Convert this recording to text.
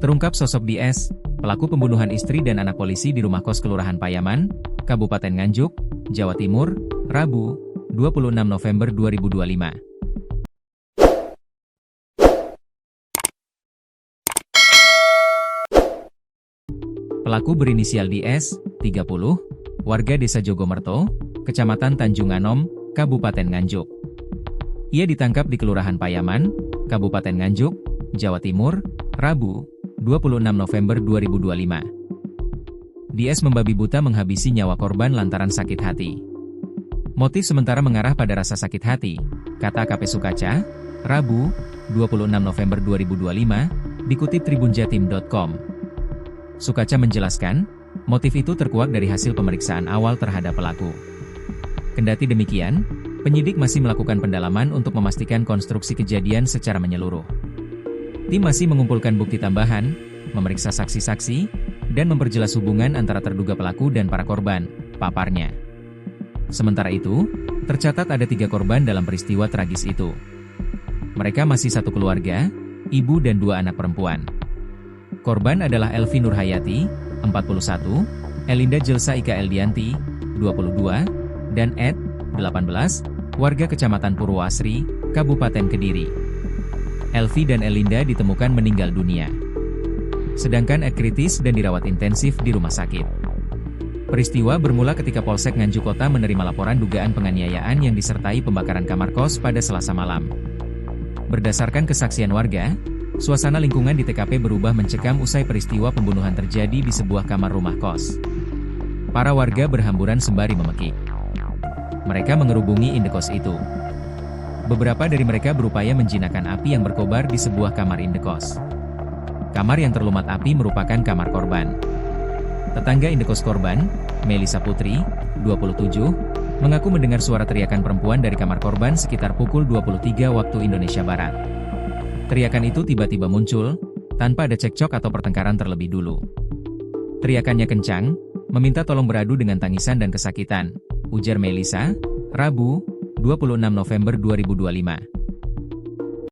Terungkap sosok DS, pelaku pembunuhan istri dan anak polisi di rumah kos Kelurahan Payaman, Kabupaten Nganjuk, Jawa Timur, Rabu, 26 November 2025. Pelaku berinisial DS, 30, warga Desa Jogomerto, Kecamatan Tanjung Anom, Kabupaten Nganjuk. Ia ditangkap di Kelurahan Payaman, Kabupaten Nganjuk, Jawa Timur, Rabu, 26 November 2025. DS membabi buta menghabisi nyawa korban lantaran sakit hati. Motif sementara mengarah pada rasa sakit hati, kata KP Sukaca, Rabu, 26 November 2025, dikutip tribunjatim.com. Sukaca menjelaskan, motif itu terkuak dari hasil pemeriksaan awal terhadap pelaku. Kendati demikian, penyidik masih melakukan pendalaman untuk memastikan konstruksi kejadian secara menyeluruh. Tim masih mengumpulkan bukti tambahan, memeriksa saksi-saksi, dan memperjelas hubungan antara terduga pelaku dan para korban, paparnya. Sementara itu, tercatat ada 3 korban dalam peristiwa tragis itu. Mereka masih satu keluarga, ibu dan 2 anak perempuan. Korban adalah Elvi Nurhayati, 41, Elinda Jelsa Ika Eldianti, 22, dan Ed, 18, warga Kecamatan Purwoasri, Kabupaten Kediri. Elvi dan Elinda ditemukan meninggal dunia. Sedangkan Ed kritis dan dirawat intensif di rumah sakit. Peristiwa bermula ketika Polsek Nganjuk Kota menerima laporan dugaan penganiayaan yang disertai pembakaran kamar kos pada Selasa malam. Berdasarkan kesaksian warga, suasana lingkungan di TKP berubah mencekam usai peristiwa pembunuhan terjadi di sebuah kamar rumah kos. Para warga berhamburan sembari memekik. Mereka mengerubungi indekos itu. Beberapa dari mereka berupaya menjinakkan api yang berkobar di sebuah kamar indekos. Kamar yang terlumat api merupakan kamar korban. Tetangga indekos korban, Melisa Putri, 27, mengaku mendengar suara teriakan perempuan dari kamar korban sekitar pukul 23 waktu Indonesia Barat. Teriakan itu tiba-tiba muncul, tanpa ada cekcok atau pertengkaran terlebih dulu. Teriakannya kencang, meminta tolong beradu dengan tangisan dan kesakitan, ujar Melisa, Rabu, 26 November 2025.